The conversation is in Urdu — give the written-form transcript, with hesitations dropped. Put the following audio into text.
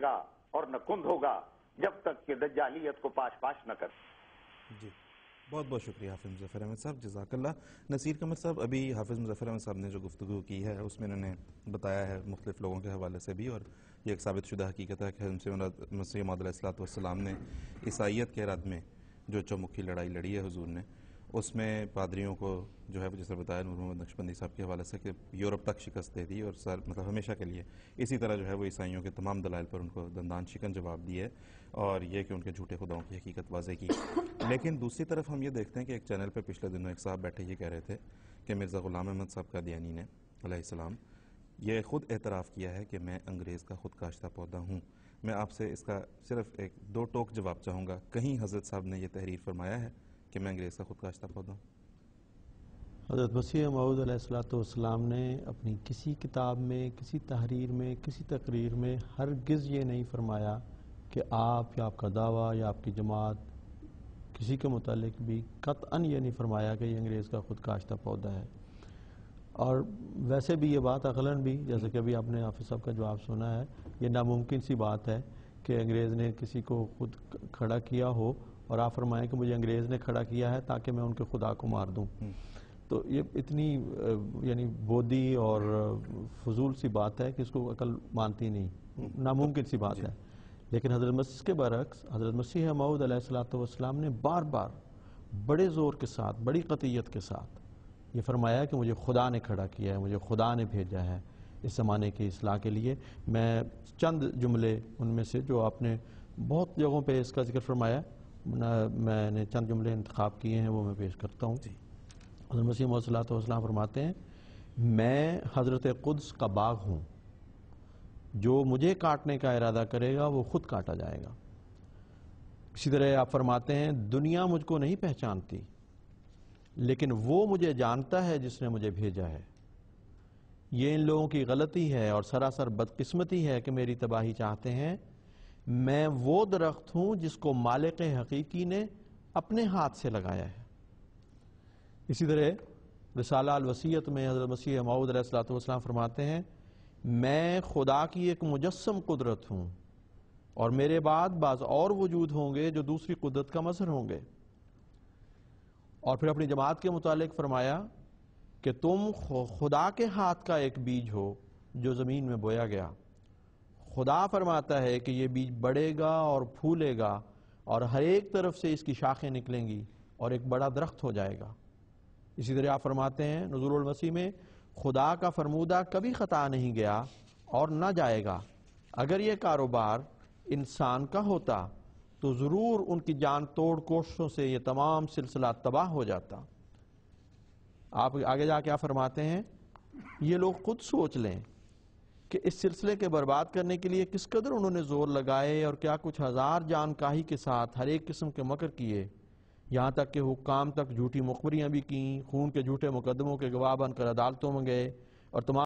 اٹھے گا اور نہ کند ہوگا جب تک کہ دجالیت کو پاش پاش نہ کر. جی بہت بہت شکریہ حافظ مظفر احمد صاحب، جزاک اللہ. نصیر قمر صاحب، ابھی حافظ مظفر احمد صاحب نے جو گفتگو کی ہے اس میں انہوں نے بتایا ہے مختلف لوگوں کے حوالے سے بھی، اور یہ ایک ثابت شدہ حقیقت ہے کہ مسیح موعود علیہ السلام نے عیسائیت کے رد میں جو چومکھی لڑائی لڑی ہے حضور نے، اس میں پادریوں کو جو ہے جس طرح بتایا نور محمد نقشبندی صاحب کے حوالے سے کہ یورپ تک شکست دے دی اور مطلب ہمیشہ کے لیے. اسی طرح جو ہے وہ عیسائیوں کے تمام دلائل پر ان کو دندان شکن جواب دیے اور یہ کہ ان کے جھوٹے خداؤں کی حقیقت واضح کی. لیکن دوسری طرف ہم یہ دیکھتے ہیں کہ ایک چینل پہ پچھلے دنوں ایک صاحب بیٹھے یہ کہہ رہے تھے کہ مرزا غلام احمد صاحب قادیانی نے علیہ السلام یہ خود اعتراف کیا ہے کہ میں انگریز کا خود کاشتہ پودا ہوں. میں آپ سے اس کا صرف ایک دو ٹوک جواب چاہوں گا. کہیں حضرت صاحب نے یہ تحریر فرمایا ہے کہ میں انگریز کا خود کاشتہ پودا ہوں؟ حضرت مسیح موعود علیہ السلام نے اپنی کسی کتاب میں، کسی تحریر میں، کسی تقریر میں ہرگز یہ نہیں فرمایا کہ آپ یا آپ کا دعویٰ یا آپ کی جماعت کسی کے متعلق بھی قطعاً یہ نہیں فرمایا کہ یہ انگریز کا خود کاشتہ پودا ہے. اور ویسے بھی یہ بات عقلاً بھی، جیسے کہ ابھی آپ نے حافظ صاحب کا جواب سنا ہے، یہ ناممکن سی بات ہے کہ انگریز نے کسی کو خود کھڑا کیا ہو اور آپ فرمائیں کہ مجھے انگریز نے کھڑا کیا ہے تاکہ میں ان کے خدا کو مار دوں. تو یہ اتنی یعنی بودی اور فضول سی بات ہے کہ اس کو عقل مانتی نہیں، ناممکن سی بات ہے. لیکن حضرت مسیح کے برعکس حضرت مسیح موعود علیہ السلام نے بار بار بڑے زور کے ساتھ، بڑی قطعیت کے ساتھ یہ فرمایا کہ مجھے خدا نے کھڑا کیا ہے، مجھے خدا نے بھیجا ہے اس زمانے کی اصلاح کے لیے. میں چند جملے ان میں سے جو آپ نے بہت جگہوں پہ اس کا ذکر فرمایا، میں نے چند جملے انتخاب کیے ہیں وہ میں پیش کرتا ہوں. حضرت مسیح موعود صلی اللہ علیہ وسلم فرماتے ہیں، میں حضرت قدس کا باغ ہوں، جو مجھے کاٹنے کا ارادہ کرے گا وہ خود کاٹا جائے گا. اسی طرح آپ فرماتے ہیں، دنیا مجھ کو نہیں پہچانتی لیکن وہ مجھے جانتا ہے جس نے مجھے بھیجا ہے. یہ ان لوگوں کی غلطی ہے اور سراسر بدقسمتی ہے کہ میری تباہی چاہتے ہیں. میں وہ درخت ہوں جس کو مالک حقیقی نے اپنے ہاتھ سے لگایا ہے. اسی طرح رسالہ الوصیت میں حضرت مسیح موعود علیہ السلام فرماتے ہیں، میں خدا کی ایک مجسم قدرت ہوں اور میرے بعد بعض اور وجود ہوں گے جو دوسری قدرت کا مظہر ہوں گے. اور پھر اپنی جماعت کے متعلق فرمایا کہ تم خدا کے ہاتھ کا ایک بیج ہو جو زمین میں بویا گیا. خدا فرماتا ہے کہ یہ بیج بڑھے گا اور پھولے گا اور ہر ایک طرف سے اس کی شاخیں نکلیں گی اور ایک بڑا درخت ہو جائے گا. اسی طرح آپ فرماتے ہیں نزول المسیح میں، خدا کا فرمودہ کبھی خطا نہیں گیا اور نہ جائے گا. اگر یہ کاروبار انسان کا ہوتا تو ضرور ان کی جان توڑ کوششوں سے یہ تمام سلسلہ تباہ ہو جاتا. آپ آگے جا کے آپ فرماتے ہیں، یہ لوگ خود سوچ لیں کہ اس سلسلے کے برباد کرنے کے لیے کس قدر انہوں نے زور لگائے اور کیا کچھ ہزار جان کاہی کے ساتھ ہر ایک قسم کے مکر کیے، یہاں تک کہ حکام تک جھوٹی مخبریاں بھی کیں، خون کے جھوٹے مقدموں کے گواہ بن کر عدالتوں میں گئے اور تمام